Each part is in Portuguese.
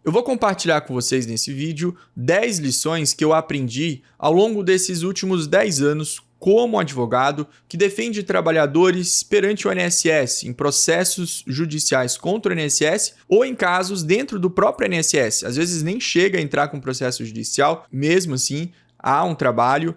Eu vou compartilhar com vocês nesse vídeo 10 lições que eu aprendi ao longo desses últimos 10 anos como advogado que defende trabalhadores perante o INSS em processos judiciais contra o INSS ou em casos dentro do próprio INSS. Às vezes nem chega a entrar com processo judicial, mesmo assim há um trabalho.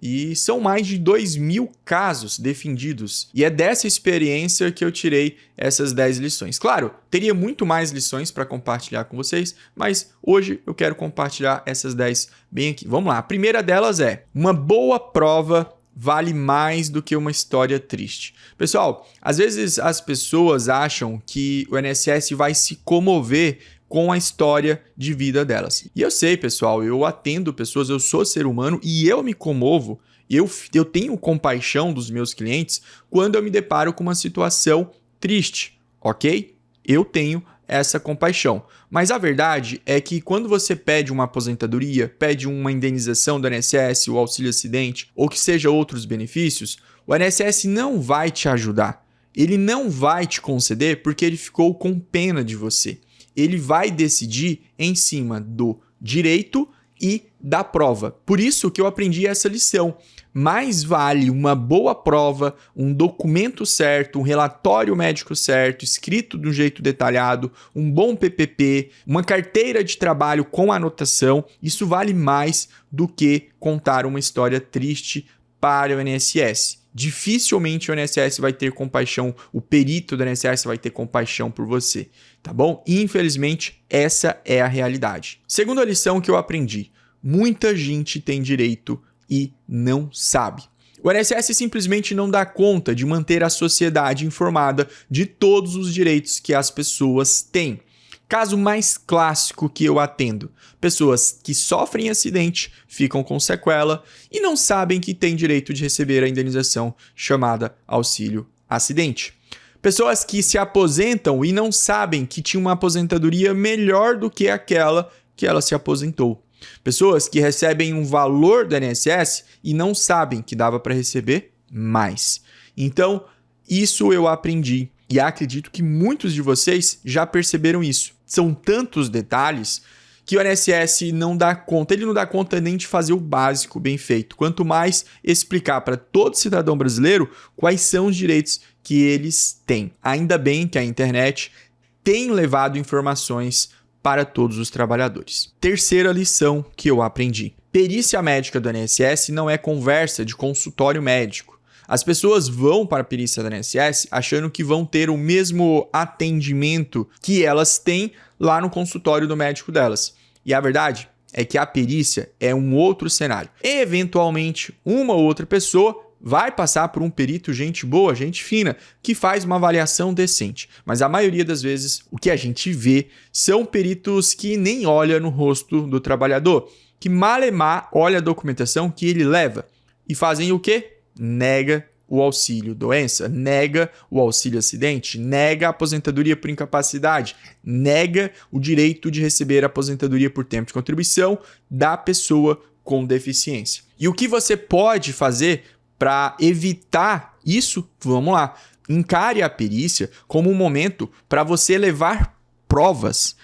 E são mais de 2.000 casos defendidos. E é dessa experiência que eu tirei essas 10 lições. Claro, teria muito mais lições para compartilhar com vocês, mas hoje eu quero compartilhar essas 10 bem aqui. Vamos lá. A primeira delas é: uma boa prova vale mais do que uma história triste. Pessoal, às vezes as pessoas acham que o INSS vai se comover com a história de vida delas. E eu sei, pessoal, eu atendo pessoas, eu sou ser humano e eu me comovo, eu tenho compaixão dos meus clientes quando eu me deparo com uma situação triste, ok? Eu tenho essa compaixão. Mas a verdade é que quando você pede uma aposentadoria, pede uma indenização do INSS, o auxílio acidente, ou que seja outros benefícios, o INSS não vai te ajudar. Ele não vai te conceder porque ele ficou com pena de você. Ele vai decidir em cima do direito e da prova. Por isso que eu aprendi essa lição. Mais vale uma boa prova, um documento certo, um relatório médico certo, escrito de um jeito detalhado, um bom PPP, uma carteira de trabalho com anotação. Isso vale mais do que contar uma história triste para o INSS. Dificilmente o INSS vai ter compaixão, o perito do INSS vai ter compaixão por você, tá bom? Infelizmente, essa é a realidade. Segunda lição que eu aprendi: muita gente tem direito e não sabe. O INSS simplesmente não dá conta de manter a sociedade informada de todos os direitos que as pessoas têm. Caso mais clássico que eu atendo: pessoas que sofrem acidente, ficam com sequela e não sabem que têm direito de receber a indenização chamada auxílio acidente. Pessoas que se aposentam e não sabem que tinham uma aposentadoria melhor do que aquela que ela se aposentou. Pessoas que recebem um valor do INSS e não sabem que dava para receber mais. Então, isso eu aprendi e acredito que muitos de vocês já perceberam isso. São tantos detalhes que o INSS não dá conta. Ele não dá conta nem de fazer o básico bem feito. Quanto mais explicar para todo cidadão brasileiro quais são os direitos que eles têm. Ainda bem que a internet tem levado informações para todos os trabalhadores. Terceira lição que eu aprendi: perícia médica do INSS não é conversa de consultório médico. As pessoas vão para a perícia da INSS achando que vão ter o mesmo atendimento que elas têm lá no consultório do médico delas. E a verdade é que a perícia é um outro cenário. Eventualmente, uma ou outra pessoa vai passar por um perito gente boa, gente fina, que faz uma avaliação decente. Mas a maioria das vezes, o que a gente vê são peritos que nem olham no rosto do trabalhador, que malemar olha a documentação que ele leva. E fazem o quê? Nega o auxílio doença, nega o auxílio acidente, nega a aposentadoria por incapacidade, nega o direito de receber a aposentadoria por tempo de contribuição da pessoa com deficiência. E o que você pode fazer para evitar isso? Vamos lá. Encare a perícia como um momento para você levar provas.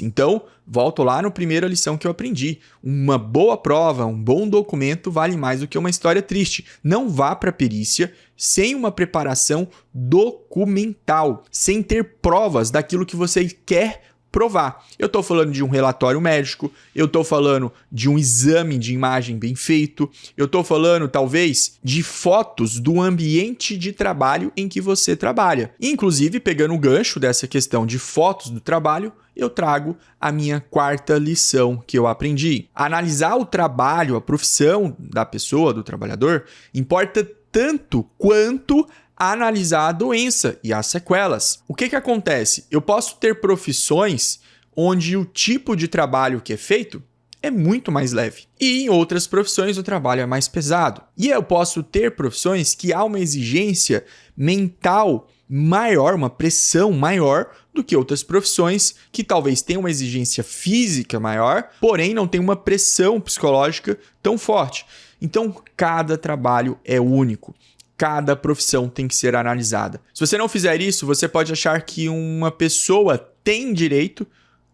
Então, volto lá na primeira lição que eu aprendi. Uma boa prova, um bom documento vale mais do que uma história triste. Não vá para a perícia sem uma preparação documental, sem ter provas daquilo que você quer provar. Eu estou falando de um relatório médico, eu estou falando de um exame de imagem bem feito, eu estou falando, talvez, de fotos do ambiente de trabalho em que você trabalha. Inclusive, pegando o gancho dessa questão de fotos do trabalho, eu trago a minha quarta lição que eu aprendi. Analisar o trabalho, a profissão da pessoa, do trabalhador, importa tanto quanto analisar a doença e as sequelas. O que acontece? Eu posso ter profissões onde o tipo de trabalho que é feito é muito mais leve. E em outras profissões o trabalho é mais pesado. E eu posso ter profissões que há uma exigência mental maior, uma pressão maior do que outras profissões que talvez tenham uma exigência física maior, porém não tem uma pressão psicológica tão forte. Então, cada trabalho é único. Cada profissão tem que ser analisada. Se você não fizer isso, você pode achar que uma pessoa tem direito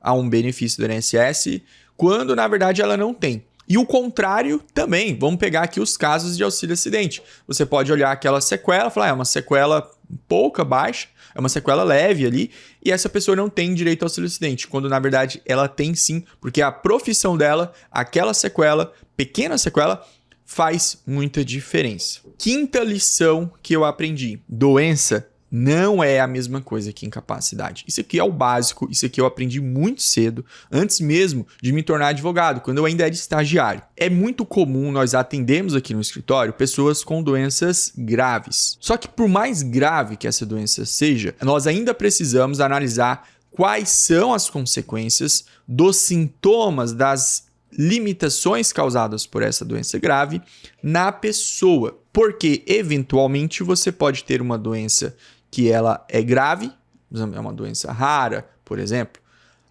a um benefício do INSS, quando na verdade ela não tem. E o contrário também. Vamos pegar aqui os casos de auxílio-acidente. Você pode olhar aquela sequela e falar, é uma sequela pouca, baixa, é uma sequela leve ali, e essa pessoa não tem direito ao auxílio-acidente, quando na verdade ela tem sim, porque a profissão dela, aquela sequela, pequena sequela, faz muita diferença. Quinta lição que eu aprendi: doença não é a mesma coisa que incapacidade. Isso aqui é o básico, isso aqui eu aprendi muito cedo, antes mesmo de me tornar advogado, quando eu ainda era estagiário. É muito comum nós atendermos aqui no escritório pessoas com doenças graves. Só que por mais grave que essa doença seja, nós ainda precisamos analisar quais são as consequências dos sintomas, das limitações causadas por essa doença grave na pessoa. Porque, eventualmente, você pode ter uma doença que ela é grave, é uma doença rara, por exemplo,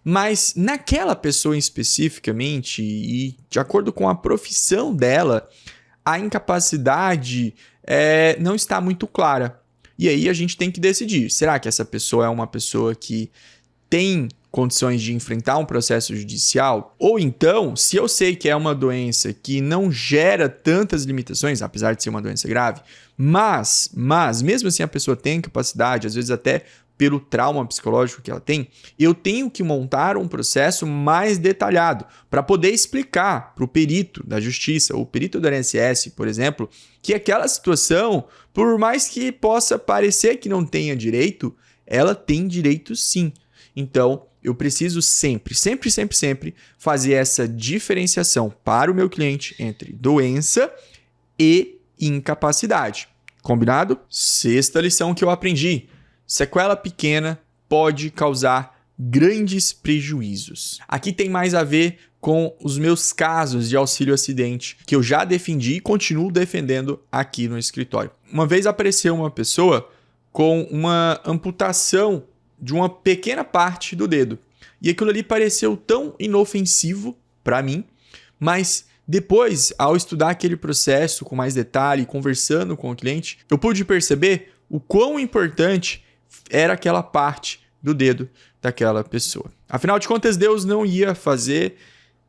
mas naquela pessoa especificamente e de acordo com a profissão dela, a incapacidade não está muito clara. E aí a gente tem que decidir, será que essa pessoa é uma pessoa que tem condições de enfrentar um processo judicial? Ou então, se eu sei que é uma doença que não gera tantas limitações, apesar de ser uma doença grave, mas mesmo assim a pessoa tem capacidade, às vezes até pelo trauma psicológico que ela tem, eu tenho que montar um processo mais detalhado para poder explicar para o perito da justiça, o perito do INSS, por exemplo, que aquela situação, por mais que possa parecer que não tenha direito, ela tem direito sim. Então, eu preciso sempre fazer essa diferenciação para o meu cliente entre doença e incapacidade. Combinado? Sexta lição que eu aprendi: sequela pequena pode causar grandes prejuízos. Aqui tem mais a ver com os meus casos de auxílio-acidente que eu já defendi e continuo defendendo aqui no escritório. Uma vez apareceu uma pessoa com uma amputação de uma pequena parte do dedo. E aquilo ali pareceu tão inofensivo para mim, mas depois, ao estudar aquele processo com mais detalhe, conversando com o cliente, eu pude perceber o quão importante era aquela parte do dedo daquela pessoa. Afinal de contas, Deus não ia fazer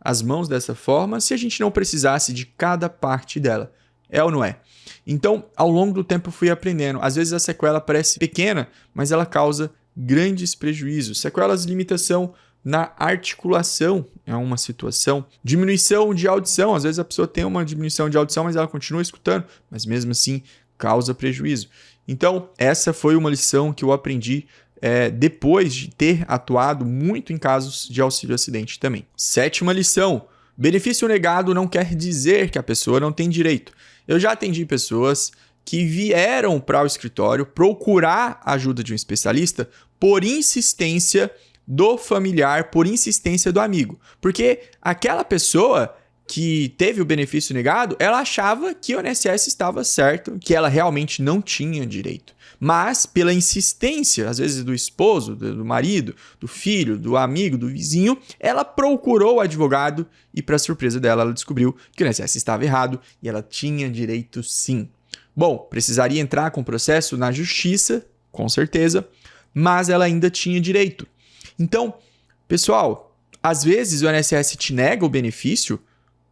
as mãos dessa forma se a gente não precisasse de cada parte dela. É ou não é? Então, ao longo do tempo eu fui aprendendo. Às vezes a sequela parece pequena, mas ela causa grandes prejuízos. Sequelas de limitação na articulação é uma situação. Diminuição de audição. Às vezes a pessoa tem uma diminuição de audição, mas ela continua escutando, mas mesmo assim causa prejuízo. Então, essa foi uma lição que eu aprendi depois de ter atuado muito em casos de auxílio-acidente também. Sétima lição: benefício negado não quer dizer que a pessoa não tem direito. Eu já atendi pessoas que vieram para o escritório procurar a ajuda de um especialista por insistência do familiar, por insistência do amigo. Porque aquela pessoa que teve o benefício negado, ela achava que o INSS estava certo, que ela realmente não tinha direito. Mas, pela insistência, às vezes do esposo, do marido, do filho, do amigo, do vizinho, ela procurou o advogado e, para surpresa dela, ela descobriu que o INSS estava errado e ela tinha direito sim. Bom, precisaria entrar com o processo na justiça, com certeza, mas ela ainda tinha direito. Então, pessoal, às vezes o INSS te nega o benefício,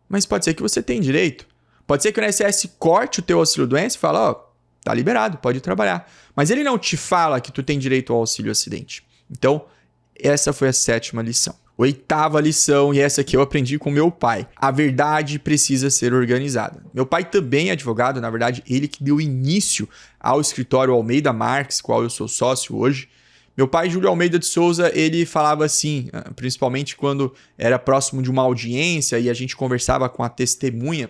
mas pode ser que você tenha direito. Pode ser que o INSS corte o teu auxílio-doença e fale, tá liberado, pode trabalhar. Mas ele não te fala que tu tem direito ao auxílio-acidente. Então, essa foi a sétima lição. Oitava lição, e essa aqui eu aprendi com meu pai: a verdade precisa ser organizada. Meu pai também é advogado, na verdade, ele que deu início ao escritório Almeida Marques, qual eu sou sócio hoje. Meu pai, Júlio Almeida de Souza, ele falava assim, principalmente quando era próximo de uma audiência e a gente conversava com a testemunha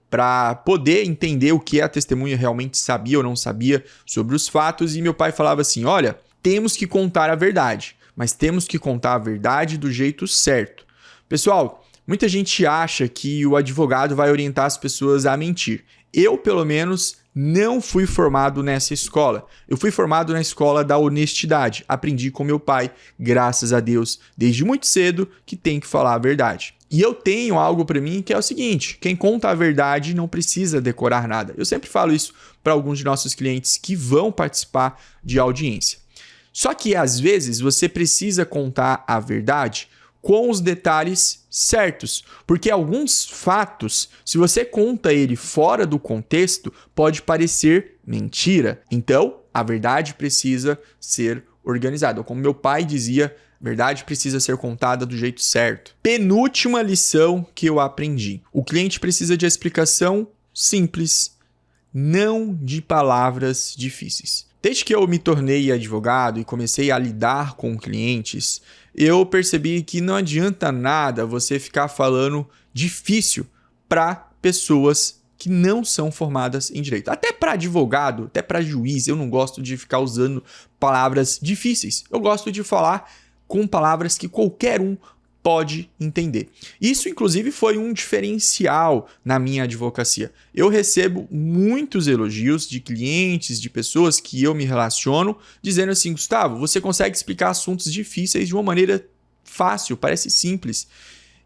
para poder entender o que a testemunha realmente sabia ou não sabia sobre os fatos, e meu pai falava assim: olha, temos que contar a verdade, mas temos que contar a verdade do jeito certo. Pessoal, muita gente acha que o advogado vai orientar as pessoas a mentir. Eu, pelo menos, não fui formado nessa escola. Eu fui formado na escola da honestidade. Aprendi com meu pai, graças a Deus, desde muito cedo, que tem que falar a verdade. E eu tenho algo para mim que é o seguinte: quem conta a verdade não precisa decorar nada. Eu sempre falo isso para alguns de nossos clientes que vão participar de audiência. Só que, às vezes, você precisa contar a verdade com os detalhes certos, porque alguns fatos, se você conta ele fora do contexto, pode parecer mentira. Então, a verdade precisa ser organizada. Como meu pai dizia, a verdade precisa ser contada do jeito certo. Penúltima lição que eu aprendi. O cliente precisa de explicação simples, não de palavras difíceis. Desde que eu me tornei advogado e comecei a lidar com clientes, eu percebi que não adianta nada você ficar falando difícil para pessoas que não são formadas em direito. Até para advogado, até para juiz, eu não gosto de ficar usando palavras difíceis. Eu gosto de falar com palavras que qualquer um pode entender. Isso, inclusive, foi um diferencial na minha advocacia. Eu recebo muitos elogios de clientes, de pessoas que eu me relaciono, dizendo assim: Gustavo, você consegue explicar assuntos difíceis de uma maneira fácil, parece simples,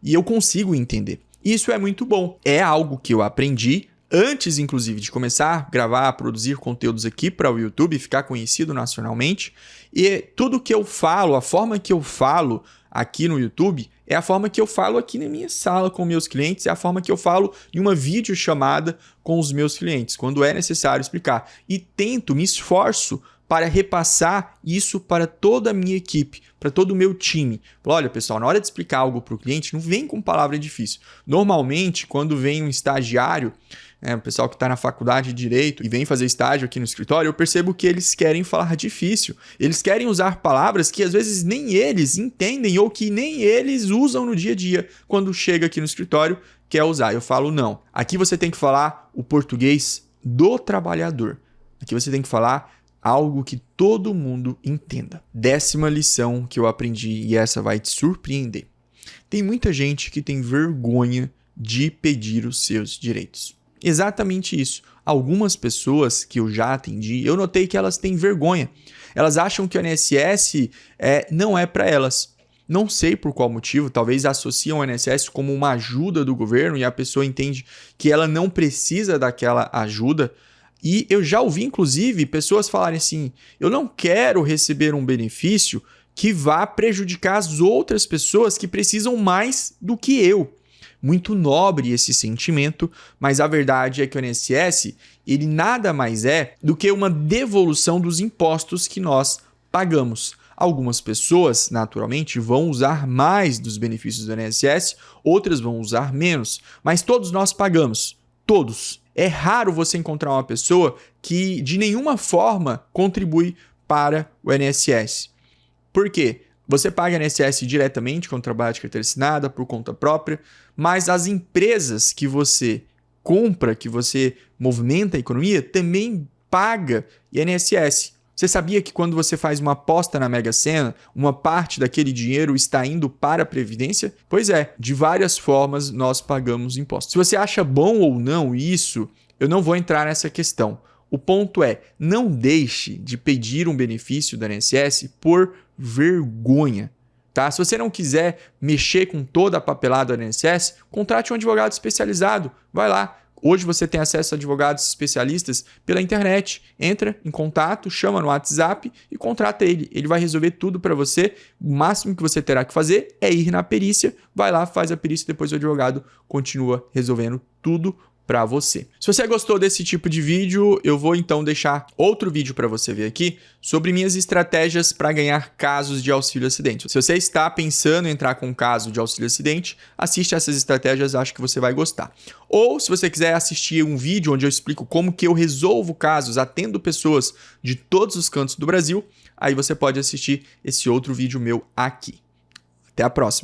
e eu consigo entender. Isso é muito bom. É algo que eu aprendi antes, inclusive, de começar a gravar, produzir conteúdos aqui para o YouTube, ficar conhecido nacionalmente. E tudo que eu falo, a forma que eu falo aqui no YouTube, é a forma que eu falo aqui na minha sala com meus clientes, é a forma que eu falo em uma videochamada com os meus clientes, quando é necessário explicar. E tento, me esforço para repassar isso para toda a minha equipe, para todo o meu time. Olha, pessoal, na hora de explicar algo para o cliente, não vem com palavra difícil. Normalmente, quando vem um estagiário, o pessoal que está na faculdade de Direito e vem fazer estágio aqui no escritório, eu percebo que eles querem falar difícil. Eles querem usar palavras que às vezes nem eles entendem ou que nem eles usam no dia a dia quando chega aqui no escritório, quer usar. Eu falo, não. Aqui você tem que falar o português do trabalhador. Aqui você tem que falar algo que todo mundo entenda. 10ª lição que eu aprendi, e essa vai te surpreender. Tem muita gente que tem vergonha de pedir os seus direitos. Exatamente isso. Algumas pessoas que eu já atendi, eu notei que elas têm vergonha. Elas acham que o INSS não é para elas. Não sei por qual motivo, talvez associam o INSS como uma ajuda do governo e a pessoa entende que ela não precisa daquela ajuda. E eu já ouvi, inclusive, pessoas falarem assim: eu não quero receber um benefício que vá prejudicar as outras pessoas que precisam mais do que eu. Muito nobre esse sentimento, mas a verdade é que o INSS, ele nada mais é do que uma devolução dos impostos que nós pagamos. Algumas pessoas, naturalmente, vão usar mais dos benefícios do INSS, outras vão usar menos, mas todos nós pagamos, todos. É raro você encontrar uma pessoa que de nenhuma forma contribui para o INSS. Por quê? Você paga INSS diretamente quando trabalha de carteira assinada, por conta própria, mas as empresas que você compra, que você movimenta a economia, também paga INSS. Você sabia que quando você faz uma aposta na Mega Sena, uma parte daquele dinheiro está indo para a Previdência? Pois é, de várias formas nós pagamos impostos. Se você acha bom ou não isso, eu não vou entrar nessa questão. O ponto é, não deixe de pedir um benefício da INSS por vergonha. Tá? Se você não quiser mexer com toda a papelada da INSS, contrate um advogado especializado. Vai lá. Hoje você tem acesso a advogados especialistas pela internet. Entra em contato, chama no WhatsApp e contrata ele. Ele vai resolver tudo para você. O máximo que você terá que fazer é ir na perícia. Vai lá, faz a perícia e depois o advogado continua resolvendo tudo para você. Se você gostou desse tipo de vídeo, eu vou então deixar outro vídeo para você ver aqui sobre minhas estratégias para ganhar casos de auxílio acidente. Se você está pensando em entrar com um caso de auxílio acidente, assiste essas estratégias, acho que você vai gostar. Ou se você quiser assistir um vídeo onde eu explico como que eu resolvo casos, atendo pessoas de todos os cantos do Brasil, aí você pode assistir esse outro vídeo meu aqui. Até a próxima!